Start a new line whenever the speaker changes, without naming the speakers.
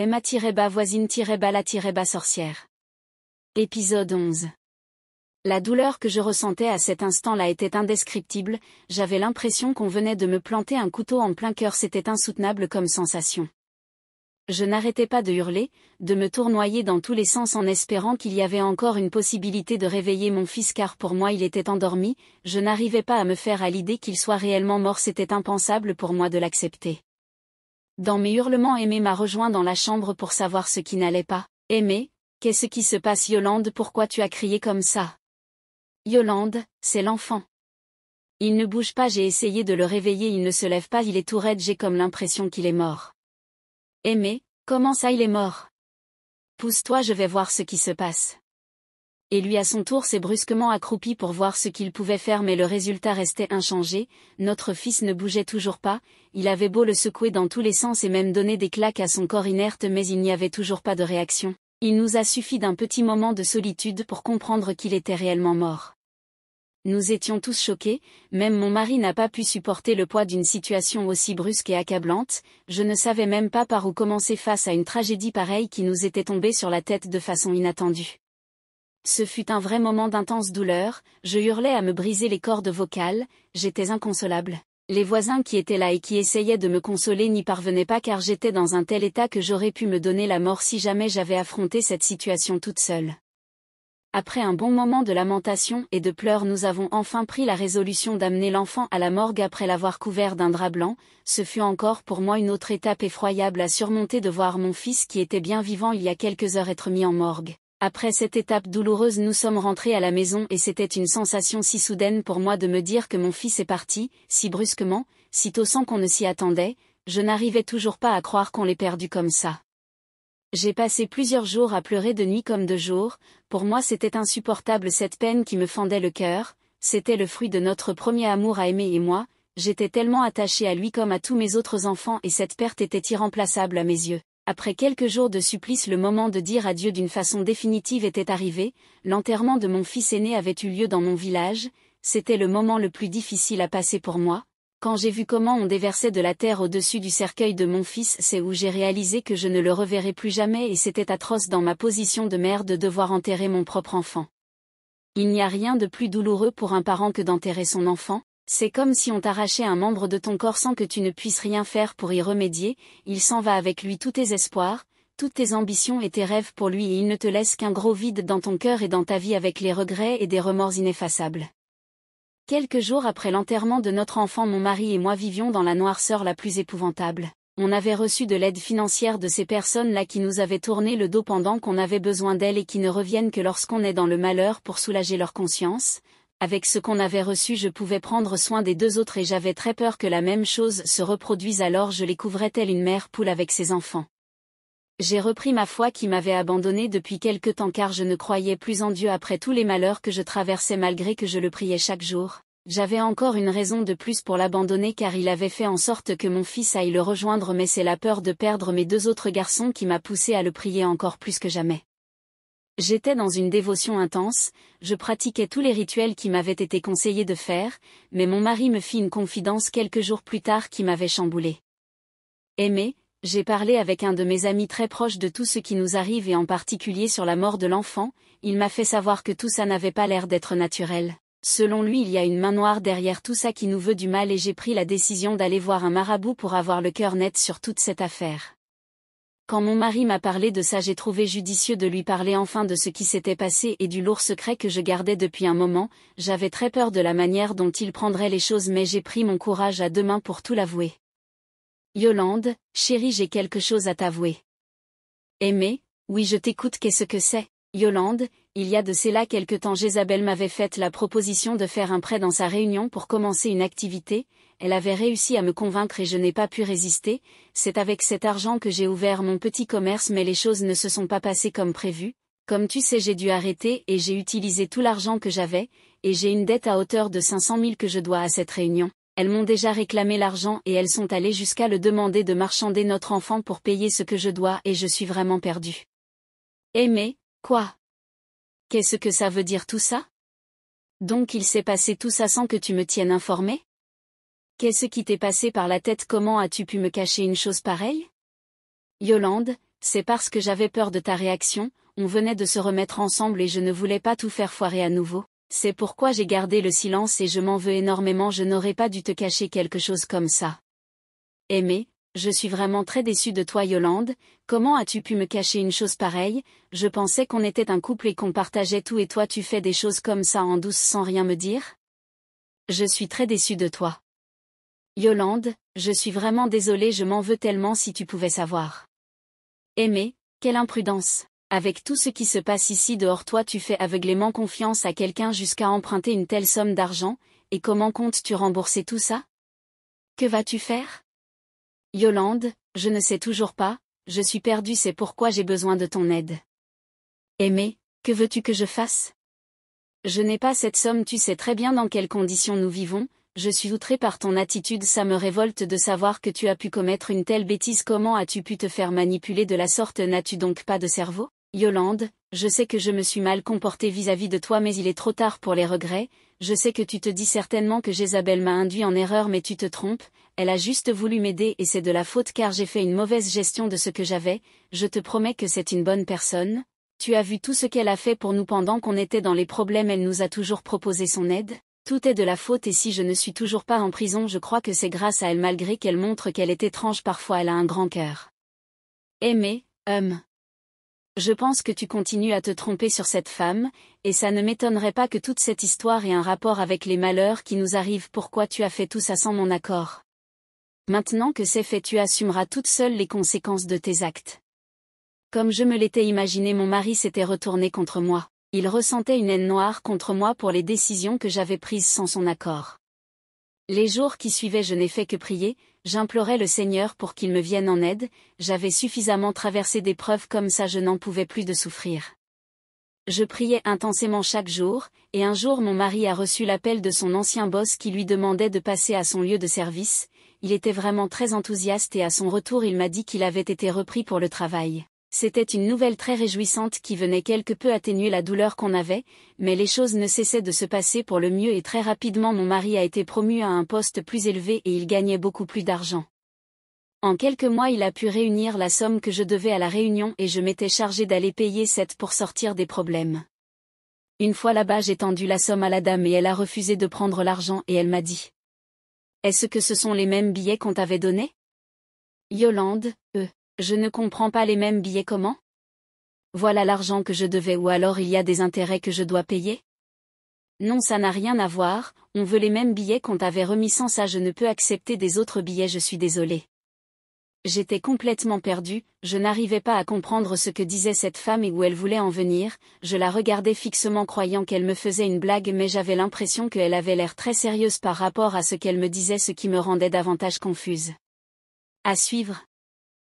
Emma-voisine-la-sorcière. Épisode 11. La douleur que je ressentais à cet instant-là était indescriptible, j'avais l'impression qu'on venait de me planter un couteau en plein cœur, c'était insoutenable comme sensation. Je n'arrêtais pas de hurler, de me tournoyer dans tous les sens en espérant qu'il y avait encore une possibilité de réveiller mon fils car pour moi il était endormi, je n'arrivais pas à me faire à l'idée qu'il soit réellement mort, c'était impensable pour moi de l'accepter. Dans mes hurlements, Aimé m'a rejoint dans la chambre pour savoir ce qui n'allait pas. « Aimé, qu'est-ce qui se passe Yolande, pourquoi tu as crié comme ça ?»« Yolande, c'est l'enfant. Il ne bouge pas, j'ai essayé de le réveiller, il ne se lève pas, il est tout raide, j'ai comme l'impression qu'il est mort. »« Aimé, comment ça il est mort ? Pousse-toi, je vais voir ce qui se passe. » Et lui à son tour s'est brusquement accroupi pour voir ce qu'il pouvait faire, mais le résultat restait inchangé, notre fils ne bougeait toujours pas, il avait beau le secouer dans tous les sens et même donner des claques à son corps inerte, mais il n'y avait toujours pas de réaction. Il nous a suffi d'un petit moment de solitude pour comprendre qu'il était réellement mort. Nous étions tous choqués, même mon mari n'a pas pu supporter le poids d'une situation aussi brusque et accablante, je ne savais même pas par où commencer face à une tragédie pareille qui nous était tombée sur la tête de façon inattendue. Ce fut un vrai moment d'intense douleur, je hurlais à me briser les cordes vocales, j'étais inconsolable. Les voisins qui étaient là et qui essayaient de me consoler n'y parvenaient pas car j'étais dans un tel état que j'aurais pu me donner la mort si jamais j'avais affronté cette situation toute seule. Après un bon moment de lamentation et de pleurs, nous avons enfin pris la résolution d'amener l'enfant à la morgue après l'avoir couvert d'un drap blanc. Ce fut encore pour moi une autre étape effroyable à surmonter de voir mon fils qui était bien vivant il y a quelques heures être mis en morgue. Après cette étape douloureuse, nous sommes rentrés à la maison et c'était une sensation si soudaine pour moi de me dire que mon fils est parti, si brusquement, si tôt sans qu'on ne s'y attendait, je n'arrivais toujours pas à croire qu'on l'ait perdu comme ça. J'ai passé plusieurs jours à pleurer de nuit comme de jour, pour moi c'était insupportable cette peine qui me fendait le cœur, c'était le fruit de notre premier amour à Aimé et moi, j'étais tellement attachée à lui comme à tous mes autres enfants et cette perte était irremplaçable à mes yeux. Après quelques jours de supplice, le moment de dire adieu d'une façon définitive était arrivé, l'enterrement de mon fils aîné avait eu lieu dans mon village, c'était le moment le plus difficile à passer pour moi. Quand j'ai vu comment on déversait de la terre au-dessus du cercueil de mon fils, c'est où j'ai réalisé que je ne le reverrai plus jamais et c'était atroce dans ma position de mère de devoir enterrer mon propre enfant. Il n'y a rien de plus douloureux pour un parent que d'enterrer son enfant. C'est comme si on t'arrachait un membre de ton corps sans que tu ne puisses rien faire pour y remédier, il s'en va avec lui tous tes espoirs, toutes tes ambitions et tes rêves pour lui et il ne te laisse qu'un gros vide dans ton cœur et dans ta vie avec les regrets et des remords ineffaçables. Quelques jours après l'enterrement de notre enfant, mon mari et moi vivions dans la noirceur la plus épouvantable. On avait reçu de l'aide financière de ces personnes-là qui nous avaient tourné le dos pendant qu'on avait besoin d'elles et qui ne reviennent que lorsqu'on est dans le malheur pour soulager leur conscience. Avec ce qu'on avait reçu, je pouvais prendre soin des deux autres et j'avais très peur que la même chose se reproduise, alors je les couvrais telle une mère poule avec ses enfants. J'ai repris ma foi qui m'avait abandonnée depuis quelque temps car je ne croyais plus en Dieu après tous les malheurs que je traversais malgré que je le priais chaque jour. J'avais encore une raison de plus pour l'abandonner car il avait fait en sorte que mon fils aille le rejoindre, mais c'est la peur de perdre mes deux autres garçons qui m'a poussé à le prier encore plus que jamais. J'étais dans une dévotion intense, je pratiquais tous les rituels qui m'avaient été conseillés de faire, mais mon mari me fit une confidence quelques jours plus tard qui m'avait chamboulée. « Aimé, j'ai parlé avec un de mes amis très proches de tout ce qui nous arrive et en particulier sur la mort de l'enfant, il m'a fait savoir que tout ça n'avait pas l'air d'être naturel. Selon lui, il y a une main noire derrière tout ça qui nous veut du mal et j'ai pris la décision d'aller voir un marabout pour avoir le cœur net sur toute cette affaire. » Quand mon mari m'a parlé de ça, j'ai trouvé judicieux de lui parler enfin de ce qui s'était passé et du lourd secret que je gardais depuis un moment. J'avais très peur de la manière dont il prendrait les choses, mais j'ai pris mon courage à deux mains pour tout l'avouer. « Yolande, chérie, j'ai quelque chose à t'avouer. »« Aimé, oui, je t'écoute, qu'est-ce que c'est ?»« Yolande, il y a de cela quelque temps, Jézabel m'avait fait la proposition de faire un prêt dans sa réunion pour commencer une activité. Elle avait réussi à me convaincre et je n'ai pas pu résister. C'est avec cet argent que j'ai ouvert mon petit commerce, mais les choses ne se sont pas passées comme prévu. Comme tu sais, j'ai dû arrêter et j'ai utilisé tout l'argent que j'avais, et j'ai une dette à hauteur de 500 000 que je dois à cette réunion. Elles m'ont déjà réclamé l'argent et elles sont allées jusqu'à le demander de marchander notre enfant pour payer ce que je dois et je suis vraiment perdue. » « Aimé, quoi ? Qu'est-ce que ça veut dire tout ça ? Donc il s'est passé tout ça sans que tu me tiennes informé ? Qu'est-ce qui t'est passé par la tête, comment as-tu pu me cacher une chose pareille ? Yolande, C'est parce que j'avais peur de ta réaction, on venait de se remettre ensemble et je ne voulais pas tout faire foirer à nouveau. C'est pourquoi j'ai gardé le silence et je m'en veux énormément, je n'aurais pas dû te cacher quelque chose comme ça. Aimé, je suis vraiment très déçue de toi Yolande, comment as-tu pu me cacher une chose pareille? Je pensais qu'on était un couple et qu'on partageait tout et toi tu fais des choses comme ça en douce sans rien me dire? Je suis très déçue de toi. Yolande, je suis vraiment désolée, je m'en veux tellement si tu pouvais savoir. Aimé, quelle imprudence. Avec tout ce qui se passe ici dehors, toi tu fais aveuglément confiance à quelqu'un jusqu'à emprunter une telle somme d'argent, et comment comptes-tu rembourser tout ça? Que vas-tu faire? Yolande, je ne sais toujours pas, je suis perdue, c'est pourquoi j'ai besoin de ton aide. Aimé, que veux-tu que je fasse? Je n'ai pas cette somme, tu sais très bien dans quelles conditions nous vivons, je suis outrée par ton attitude, ça me révolte de savoir que tu as pu commettre une telle bêtise, comment as-tu pu te faire manipuler de la sorte, n'as-tu donc pas de cerveau? Yolande, je sais que je me suis mal comportée vis-à-vis de toi mais il est trop tard pour les regrets, je sais que tu te dis certainement que Jézabel m'a induit en erreur mais tu te trompes, elle a juste voulu m'aider et c'est de la faute car j'ai fait une mauvaise gestion de ce que j'avais, je te promets que c'est une bonne personne. Tu as vu tout ce qu'elle a fait pour nous pendant qu'on était dans les problèmes, elle nous a toujours proposé son aide. Tout est de la faute et si je ne suis toujours pas en prison, je crois que c'est grâce à elle malgré qu'elle montre qu'elle est étrange parfois, elle a un grand cœur. Aimé, je pense que tu continues à te tromper sur cette femme, et ça ne m'étonnerait pas que toute cette histoire ait un rapport avec les malheurs qui nous arrivent. Pourquoi tu as fait tout ça sans mon accord? Maintenant que c'est fait, tu assumeras toute seule les conséquences de tes actes. Comme je me l'étais imaginé, mon mari s'était retourné contre moi. Il ressentait une haine noire contre moi pour les décisions que j'avais prises sans son accord. Les jours qui suivaient, je n'ai fait que prier, j'implorais le Seigneur pour qu'il me vienne en aide, j'avais suffisamment traversé d'épreuves comme ça, je n'en pouvais plus de souffrir. Je priais intensément chaque jour, et un jour mon mari a reçu l'appel de son ancien boss qui lui demandait de passer à son lieu de service, il était vraiment très enthousiaste et à son retour il m'a dit qu'il avait été repris pour le travail. C'était une nouvelle très réjouissante qui venait quelque peu atténuer la douleur qu'on avait, mais les choses ne cessaient de se passer pour le mieux et très rapidement mon mari a été promu à un poste plus élevé et il gagnait beaucoup plus d'argent. En quelques mois il a pu réunir la somme que je devais à la réunion et je m'étais chargée d'aller payer cette pour sortir des problèmes. Une fois là-bas j'ai tendu la somme à la dame et elle a refusé de prendre l'argent et elle m'a dit: Est-ce que ce sont les mêmes billets qu'on t'avait donnés? Yolande, je ne comprends pas, les mêmes billets comment? Voilà l'argent que je devais ou alors il y a des intérêts que je dois payer? Non, ça n'a rien à voir, on veut les mêmes billets qu'on t'avait remis, sans ça je ne peux accepter des autres billets, je suis désolée. J'étais complètement perdue, je n'arrivais pas à comprendre ce que disait cette femme et où elle voulait en venir, je la regardais fixement croyant qu'elle me faisait une blague mais j'avais l'impression qu'elle avait l'air très sérieuse par rapport à ce qu'elle me disait, ce qui me rendait davantage confuse. À suivre.